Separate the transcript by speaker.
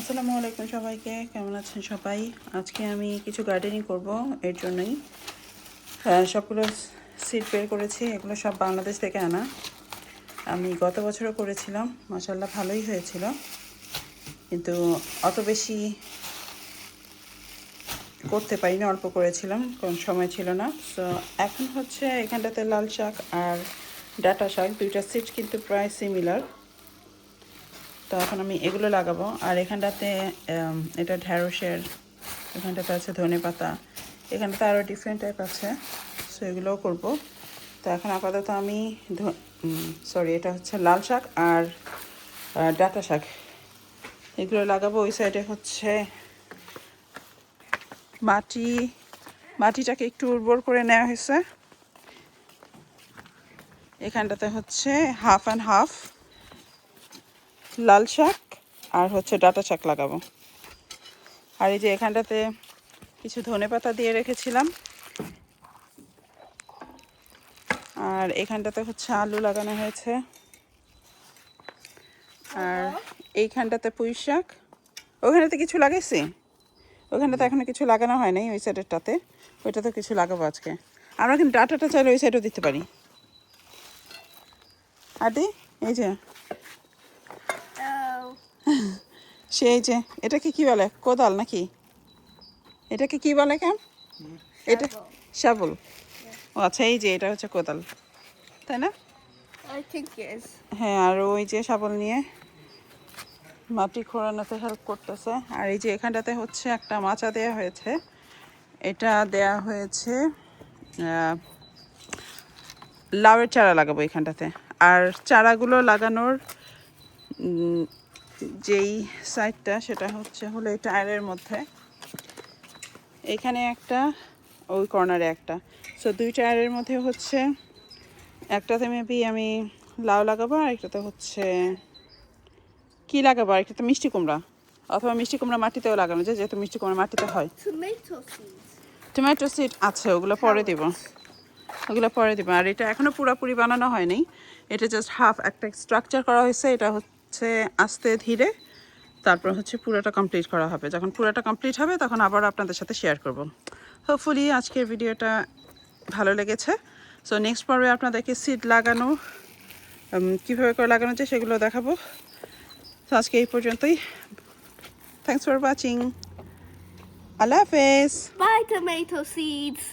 Speaker 1: আসসালামু আলাইকুম সবাইকে, কেমন আছেন সবাই? আজকে আমি কিছু গার্ডেনিং করব, এর জন্যই সবগুলো সিড বের করেছি। এগুলো সব বাংলাদেশ থেকে আনা। আমি গত বছরও করেছিলাম, মাশাআল্লাহ ভালোই হয়েছিল, কিন্তু অত বেশি করতে পারিনি, অল্প করেছিলাম কারণ সময় ছিল না। সো এখন হচ্ছে এখানটাতে লাল শাক আর ডাঁটা শাক, দুইটা সিড কিন্তু প্রায় সিমিলার। তো এখন আমি এগুলো লাগাবো। আর এখানটাতে এটা ঢ্যাঁড়সের, এখানটাতে আছে ধনেপাতা, এখানটাতে আরও ডিফারেন্ট টাইপ আছে, সো এগুলোও করবো। তো এখন আপাতত আমি এটা হচ্ছে লাল শাক আর ডাঁটা শাক, এগুলো লাগাবো। ওই সাইডে হচ্ছে মাটিটাকে একটু উর্বর করে নেওয়া হয়েছে। এখানটাতে হচ্ছে হাফ অ্যান্ড হাফ লাল শাক আর হচ্ছে ডাঁটা শাক লাগাবো। আর এই যে এখানটাতে কিছু ধনেপাতা দিয়ে রেখেছিলাম, আর এখানটাতে হচ্ছে আলু লাগানো হয়েছে, আর এইখানটাতে পুঁই শাক। ওখানেতে কিছু লাগাইছি, ওখানটাতে এখনো কিছু লাগানো হয় নাই, ওই সাইডেরটাতে। ওইটাতে কিছু লাগাবো আজকে। আমরা কিন্তু ডাঁটাটা চাইলে ওই সাইডেও দিতে পারি। আদি এই যে সেই যে এটাকে কি বলে, কোদাল নাকি? এটাকে কি বলে কেন? এটা শাবল। ও আচ্ছা, এই যে এটা হচ্ছে কোদাল, তাই না? হ্যাঁ, আর ওই যে শাবল নিয়ে মাটি খোঁড়ানোতে হেল্প করতেছে। আর এই যে এখানটাতে হচ্ছে একটা মাচা দেয়া হয়েছে, এটা দেয়া হয়েছে লাউয়ের চারা লাগাবো এখানটাতে। আর চারাগুলো লাগানোর যেই সাইডটা, সেটা হলো এই টায়ারের মধ্যে, এখানে একটা, ওই কর্নারে একটা। সো দুই টায়ারের মধ্যে হচ্ছে একটাতে মেবি আমি লাউ লাগাবো, আর একটাতে হচ্ছে কি লাগাবো, আর একটাতে মিষ্টি কুমড়া, অথবা মিষ্টি কুমড়া মাটিতেও লাগানো যায়, যেহেতু মিষ্টি কুমড়া মাটিতে হয়। টমেটো সিড আছে, ওগুলো পরে দিব, আর এটা এখনো পুরোপুরি বানানো হয়নি, এটা জাস্ট হাফ একটা স্ট্রাকচার করা হয়েছে। এটা হচ্ছে আস্তে ধীরে তারপর হচ্ছে পুরোটা কমপ্লিট করা হবে। যখন পুরোটা কমপ্লিট হবে তখন আবার আপনাদের সাথে শেয়ার করব। হোপফুলি আজকের ভিডিওটা ভালো লেগেছে। সো নেক্সট পর্বে আপনাদেরকে সিড লাগানো কীভাবে করে লাগানো যায় সেগুলো দেখাবো। তো আজকে এই পর্যন্তই। Thanks for watching. আল্লাহ হাফেজ।
Speaker 2: Bye, tomato seeds.